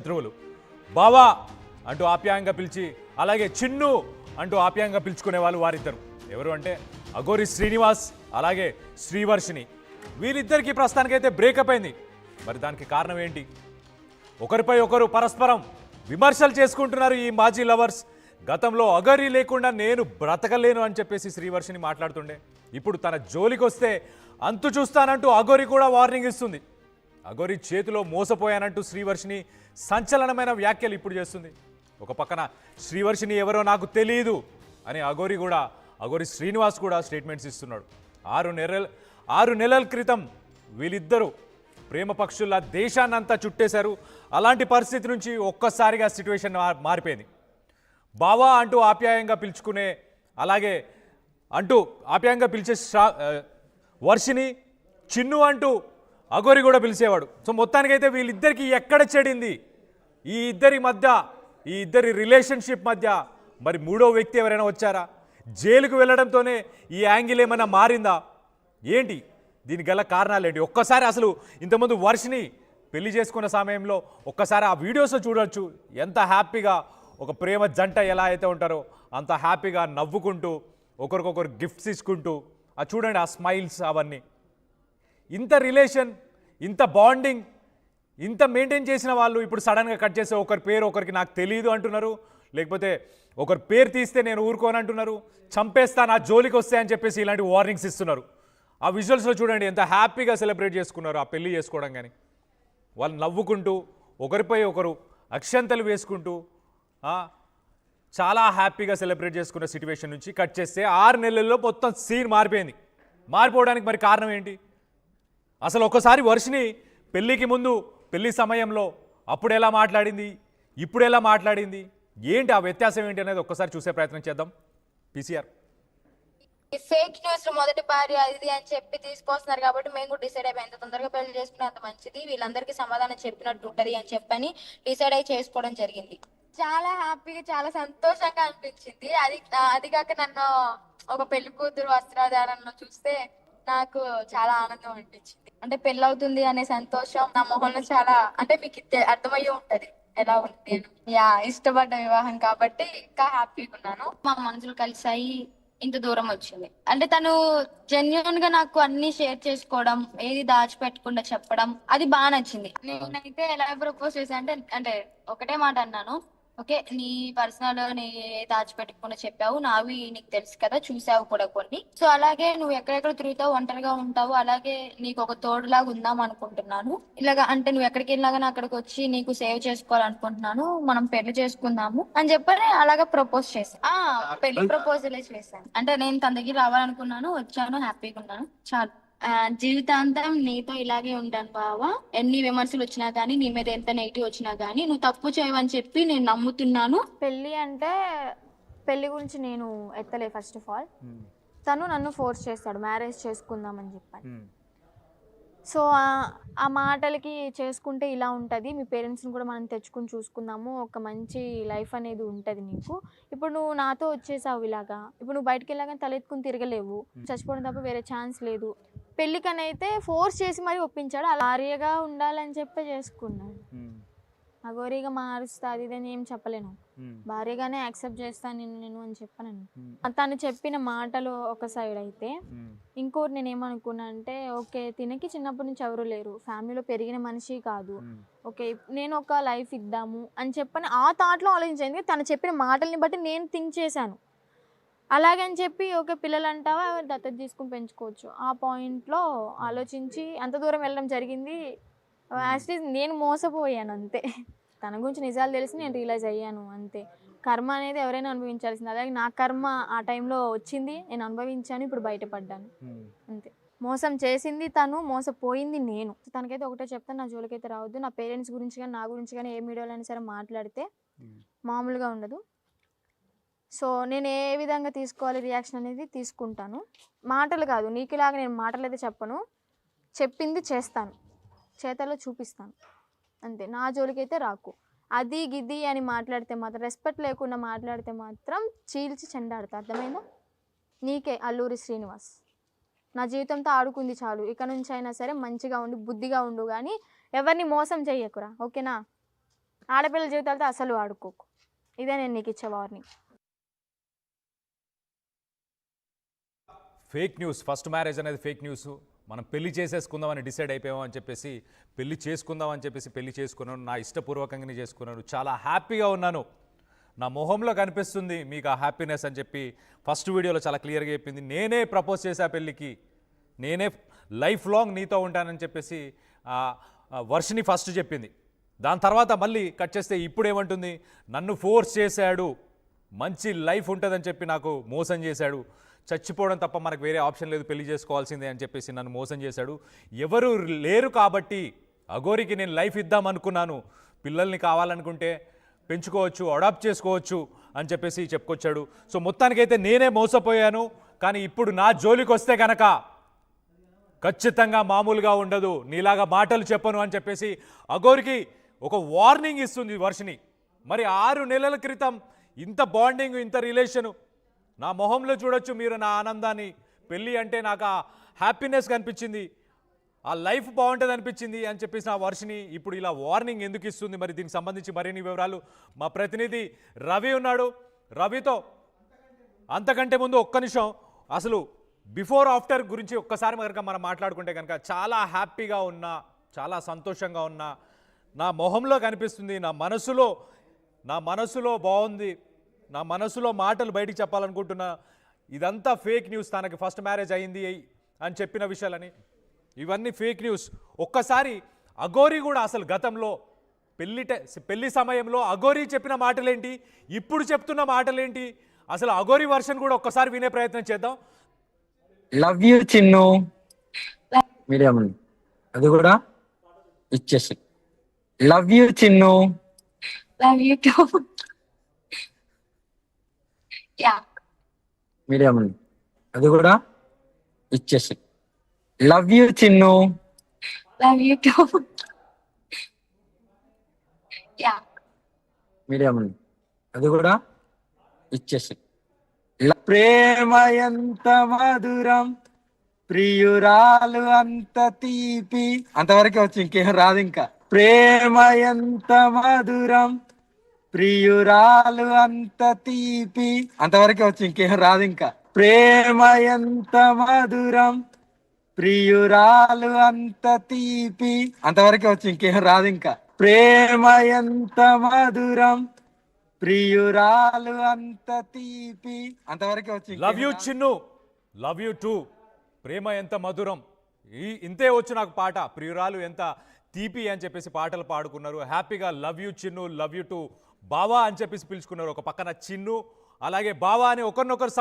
శత్రువులు బావా అంటూ ఆప్యాయంగా పిలిచి అలాగే చిన్ను అంటూ ఆప్యాయంగా పిలుచుకునే వాళ్ళు వారిద్దరు ఎవరు అంటే అఘోరి శ్రీనివాస్ అలాగే శ్రీవర్షిని. వీరిద్దరికీ ప్రస్తుతానికైతే బ్రేకప్ అయింది. మరి దానికి కారణం ఏంటి? ఒకరిపై ఒకరు పరస్పరం విమర్శలు చేసుకుంటున్నారు ఈ మాజీ లవర్స్. గతంలో అఘోరి లేకుండా నేను బ్రతకలేను అని చెప్పేసి శ్రీవర్షిని మాట్లాడుతుండే, ఇప్పుడు తన జోలికి వస్తే అంతు చూస్తానంటూ అఘోరి కూడా వార్నింగ్ ఇస్తుంది. అఘోరి చేతిలో మోసపోయానంటూ శ్రీవర్షిని సంచలనమైన వ్యాఖ్యలు ఇప్పుడు చేస్తుంది. ఒక పక్కన శ్రీవర్షిని ఎవరో నాకు తెలియదు అని అఘోరి శ్రీనివాస్ కూడా స్టేట్మెంట్స్ ఇస్తున్నాడు. 6 నెలల క్రితం వీళ్ళిద్దరూ ప్రేమ పక్షుల్లా దేశాన్నంతా చుట్టేశారు. అలాంటి పరిస్థితి నుంచి ఒక్కసారిగా సిచ్యువేషన్ మారిపోయింది. బావా అంటూ ఆప్యాయంగా పిలుచుకునే అలాగే అంటూ ఆప్యాయంగా పిలిచే వర్షిని చిన్ను అంటూ అఘోరి కూడా పిలిచేవాడు. సో మొత్తానికైతే వీళ్ళిద్దరికి ఎక్కడ చెడింది? ఈ ఇద్దరి రిలేషన్షిప్ మధ్య మరి మూడో వ్యక్తి ఎవరైనా వచ్చారా? జైలుకు వెళ్ళడంతోనే ఈ యాంగిల్ ఏమైనా మారిందా? ఏంటి దీనికి గల కారణాలు ఏంటి? ఒక్కసారి అసలు ఇంతకుముందు వర్షిని పెళ్లి చేసుకున్న సమయంలో ఒక్కసారి ఆ వీడియోస్ చూడొచ్చు. ఎంత హ్యాపీగా ఒక ప్రేమ జంట ఎలా అయితే ఉంటారో అంత హ్యాపీగా నవ్వుకుంటూ ఒకరికొకరు గిఫ్ట్స్ ఇచ్చుకుంటూ చూడండి ఆ స్మైల్స్ అవన్నీ. ఇంత రిలేషన్, ఇంత బాండింగ్, ఇంత మెయింటైన్ చేసిన వాళ్ళు ఇప్పుడు సడన్గా కట్ చేస్తే ఒకరి పేరు ఒకరికి నాకు తెలియదు అంటున్నారు, లేకపోతే ఒకరి పేరు తీస్తే నేను ఊరుకోను అంటున్నారు, చంపేస్తా నా జోలికి వస్తే అని చెప్పేసి ఇలాంటి వార్నింగ్స్ ఇస్తున్నారు. ఆ విజువల్స్లో చూడండి ఎంత హ్యాపీగా సెలబ్రేట్ చేసుకున్నారు ఆ పెళ్లి చేసుకోవడం. కానీ వాళ్ళు నవ్వుకుంటూ ఒకరిపై ఒకరు అక్షంతలు వేసుకుంటూ చాలా హ్యాపీగా సెలబ్రేట్ చేసుకున్న సిచ్యువేషన్ నుంచి కట్ చేస్తే 6 నెలల్లో మొత్తం సీన్ మారిపోయింది. మారిపోవడానికి మరి కారణం ఏంటి? అసలు ఒకసారి వర్షిని పెళ్ళికి ముందు పెళ్లి సమయంలో అప్పుడు ఎలా మాట్లాడింది, ఇప్పుడు ఎలా మాట్లాడింది, ఏంటి ఆ వ్యత్యాసం ఏంటి అనేది ఒక్కసారి చూసే ప్రయత్నం చేద్దాం. పీసీఆర్ ఫేక్ న్యూస్ మొదటి భార్య ఇది అని చెప్పి తీసుకొస్తున్నారు కాబట్టి మేము కూడా డిసైడ్ అయిపోయి ఎంత తొందరగా పెళ్లి చేసుకునే అంత మంచిది, వీళ్ళందరికీ సమాధానం చెప్పినట్టు ఉంటది అని చెప్పని డిసైడ్ అయి చేసుకోవడం జరిగింది. చాలా హ్యాపీగా చాలా సంతోషంగా అనిపించింది. అది కాక నన్ను ఒక పెళ్లి కూతురు వస్త్రాధారణలో చూస్తే నాకు చాలా ఆనందం అనిపించింది. అంటే పెళ్లి అవుతుంది అనే సంతోషం నా మొహంలో చాలా, అంటే మీకు అర్థమయ్యే ఉంటది ఎలా ఉంది అని. ఇష్టపడ్డ వివాహం కాబట్టి ఇంకా హ్యాపీగా ఉన్నాను. మా మనసులు కలిసాయి, ఇంత దూరం వచ్చింది. అంటే తను జెన్యున్ గా నాకు అన్ని షేర్ చేసుకోవడం, ఏది దాచిపెట్టకుండా చెప్పడం, అది బాగా నచ్చింది. నేనైతే ఎలా ప్రపోజ్ చేశా అంటే ఒకటే మాట అన్నాను, ఓకే నీ పర్సనల్ నీ దాచిపెట్టకుండా చెప్పావు, నావి నీకు తెలుసు కదా, చూసావు కూడా కొన్ని. సో అలాగే నువ్వు ఎక్కడెక్కడ తిరుగుతావు, ఒంటరిగా ఉంటావు, అలాగే నీకు ఒక తోడులాగా ఉందాం అనుకుంటున్నాను. ఇలాగా అంటే నువ్వు ఎక్కడికి వెళ్ళినాగానే అక్కడికి వచ్చి నీకు సేవ్ చేసుకోవాలనుకుంటున్నాను, మనం పెళ్లి చేసుకుందాము అని చెప్పని అలాగా ప్రపోజ్ చేశాను. పెళ్లి ప్రపోజలే చేశాను. అంటే నేను తన దగ్గర రావాలనుకున్నాను, వచ్చాను, హ్యాపీగా ఉన్నాను, చాలు. జీవితాంతం నీతో ఇలాగే ఉంటాను బావా, ఎన్ని విమర్శలు వచ్చినా గానీ, నీ మీద ఎంత నెగిటివ్ వచ్చినా గానీ నువ్వు తప్పు చేయవని చెప్పి నేను నమ్ముతున్నాను. పెళ్ళి అంటే పెళ్లి గురించి నేను ఎత్తలే. ఫస్ట్ ఆఫ్ ఆల్ తను నన్ను ఫోర్స్ చేస్తాడు మ్యారేజ్ చేసుకుందామని చెప్పాను. సో ఆ మాటలకి చేసుకుంటే ఇలా ఉంటుంది, మీ పేరెంట్స్ని కూడా మనం తెచ్చుకుని చూసుకుందాము, ఒక మంచి లైఫ్ అనేది ఉంటుంది నీకు. ఇప్పుడు నువ్వు నాతో వచ్చేసావు ఇలాగా, ఇప్పుడు నువ్వు బయటకు వెళ్ళాగానే తలెత్తుకుని తిరగలేవు, చచ్చిపోవడం తప్ప వేరే ఛాన్స్ లేదు. పెళ్ళికనైతే ఫోర్స్ చేసి మరీ ఒప్పించాడు. అలా భార్యగా ఉండాలని చెప్పి చేసుకున్నాడు. అఘోరిగా మారుస్తా అది ఇదని ఏం చెప్పలేను, భార్యగానే యాక్సెప్ట్ చేస్తాను నేను అని చెప్పాను. తను చెప్పిన మాటలు ఒక సైడ్ అయితే, ఇంకోటి నేను ఏమనుకున్నా అంటే, ఓకే తినకి చిన్నప్పటి నుంచి ఎవరు లేరు, ఫ్యామిలీలో పెరిగిన మనిషి కాదు, ఓకే నేను ఒక లైఫ్ ఇద్దాము అని చెప్పని ఆ థాట్లో ఆలోచించాను. తను చెప్పిన మాటల్ని బట్టి నేను థింక్ చేశాను. అలాగని చెప్పి ఓకే పిల్లలు అంటావా దత్తత తీసుకుని పెంచుకోవచ్చు, ఆ పాయింట్లో ఆలోచించి అంత దూరం వెళ్ళడం జరిగింది. యాక్చువల్లీ నేను మోసపోయాను అంతే. తన గురించి నిజాలు తెలిసి నేను రియలైజ్ అయ్యాను అంతే. కర్మ అనేది ఎవరైనా అనుభవించాల్సింది, అలాగే నా కర్మ ఆ టైంలో వచ్చింది, నేను అనుభవించాను, ఇప్పుడు బయటపడ్డాను అంతే. మోసం చేసింది తను, మోసపోయింది నేను. తనకైతే ఒకటే చెప్తాను, నా జోలికైతే రావద్దు. నా పేరెంట్స్ గురించి కానీ నా గురించి కానీ ఏ మీడియాలో అయినా సరే మాట్లాడితే మామూలుగా ఉండదు. సో నేను ఏ విధంగా తీసుకోవాలి రియాక్షన్ అనేది తీసుకుంటాను. మాటలు కాదు, నీకులాగా నేను మాటలు అయితే చెప్పను, చెప్పింది చేస్తాను, చేతల్లో చూపిస్తాను అంతే. నా జోలికైతే రాకు. అది గిది అని మాట్లాడితే మాత్రం, రెస్పెక్ట్ లేకుండా మాట్లాడితే మాత్రం చీల్చి చెండాడుతా, అర్థమైందా? నీకే అల్లూరి శ్రీనివాస్. నా జీవితంతో ఆడుకుంది చాలు, ఇక నుంచి అయినా సరే మంచిగా ఉండు, బుద్ధిగా ఉండు, కానీ ఎవరిని మోసం చెయ్యకురా, ఓకేనా? ఆడపిల్ల జీవితాలతో అసలు ఆడుకోకు. ఇదే నేను నీకు ఇచ్చే warning. Fake news, first marriage అనేది ఫేక్ న్యూస్. మనం పెళ్లి చేసేసుకుందామని డిసైడ్ అయిపోయాం అని చెప్పేసి పెళ్లి చేసుకుందాం అని చెప్పేసి పెళ్లి చేసుకున్నాను. నా ఇష్టపూర్వకంగానే చేసుకున్నాను. చాలా హ్యాపీగా ఉన్నాను. నా మొహంలో కనిపిస్తుంది మీకు ఆ హ్యాపీనెస్ అని చెప్పి ఫస్ట్ వీడియోలో చాలా క్లియర్గా చెప్పింది. నేనే ప్రపోజ్ చేశా పెళ్ళికి, నేనే లైఫ్ లాంగ్ నీతో ఉంటానని చెప్పేసి వర్షిని ఫస్ట్ చెప్పింది. దాని తర్వాత మళ్ళీ కట్ చేస్తే ఇప్పుడు ఏమంటుంది, నన్ను ఫోర్స్ చేశాడు, మంచి లైఫ్ ఉంటుందని చెప్పి నాకు మోసం చేశాడు, చచ్చిపోవడం తప్ప మనకు వేరే ఆప్షన్ లేదు, పెళ్లి చేసుకోవాల్సిందే అని చెప్పేసి నన్ను మోసం చేశాడు. ఎవరు లేరు కాబట్టి అఘోరికి నేను లైఫ్ ఇద్దాం అనుకున్నాను, పిల్లల్ని కావాలనుకుంటే పెంచుకోవచ్చు, అడాప్ట్ చేసుకోవచ్చు అని చెప్పేసి చెప్పుకొచ్చాడు. సో మొత్తానికైతే నేనే మోసపోయాను. కానీ ఇప్పుడు నా జోలికి వస్తే కనుక ఖచ్చితంగా మామూలుగా ఉండదు, నీలాగా మాటలు చెప్పను అని చెప్పేసి అఘోరికి ఒక వార్నింగ్ ఇస్తుంది వర్షిని. మరి 6 నెలల క్రితం ఇంత బాండింగ్, ఇంత రిలేషను నా మొహంలో చూడొచ్చు మీరు నా ఆనందాన్ని. పెళ్ళి అంటే నాకు ఆ హ్యాపీనెస్ కనిపించింది, ఆ లైఫ్ బాగుంటుంది అనిపించింది అని చెప్పేసి నా వర్షిని ఇప్పుడు ఇలా వార్నింగ్ ఎందుకు ఇస్తుంది? మరి దీనికి సంబంధించి మరిన్ని వివరాలు మా ప్రతినిధి రవి ఉన్నాడు. రవితో అంతకంటే ముందు ఒక్క నిమిషం, అసలు బిఫోర్ ఆఫ్టర్ గురించి ఒక్కసారి కనుక మనం మాట్లాడుకుంటే కనుక చాలా హ్యాపీగా ఉన్నా, చాలా సంతోషంగా ఉన్నా, నా మొహంలో కనిపిస్తుంది, నా మనసులో బాగుంది, నా మనసులో మాటలు బయటికి చెప్పాలనుకుంటున్నా. ఇదంతా ఫేక్ న్యూస్, తనకి ఫస్ట్ మ్యారేజ్ అయింది అని చెప్పిన విషయాలని ఇవన్నీ ఫేక్ న్యూస్. ఒక్కసారి అఘోరి కూడా అసలు గతంలో పెళ్లి సమయంలో అఘోరి చెప్పిన మాటలేంటి, ఇప్పుడు చెప్తున్న మాటలేంటి, అసలు అఘోరి వర్షన్ కూడా ఒక్కసారి వినే ప్రయత్నం చేద్దాం. లవ్ యూ చిన్ను మీడియం అది కూడా ఇచ్చేసి. Love you Chinnu. Love you two. Yeah medium అది కూడా ఇచ్చేసి. Love you Chinnu. Love you two. Yeah medium అది కూడా ఇచ్చేసి. ప్రేమ ఎంత మధురం, ప్రియురాలు అంత తీపి, అంతవరకే వచ్చి ఇంకేం రాదు. ఇంకా ప్రేమ ఎంత మధురం, ప్రియురాలు అంత తీపి, అంతవరకే వచ్చి ఇంకేం రాదు. ఇంకా ప్రేమ ఎంత మధురం, ప్రియురాలు అంత తీపి, అంతవరకే వచ్చి ఇంకేం రాదు. ఇంకా ప్రేమ ఎంత మధురం, ప్రియురాలు అంత తీపి, అంతవరకే వచ్చి. Love you Chinnu, love you too, ప్రేమ ఎంత మధురం, ఇంతే వచ్చు నాకు పాట. ప్రియురాలు ఎంత తీపి అని చెప్పేసి పాటలు పాడుకున్నారు. హ్యాపీగా love you Chinnu, love you two, బావా అని చెప్పేసి పిలుచుకున్నారు. ఒక పక్కన చిన్ను అలాగే బావా అని ఒకరినొకరు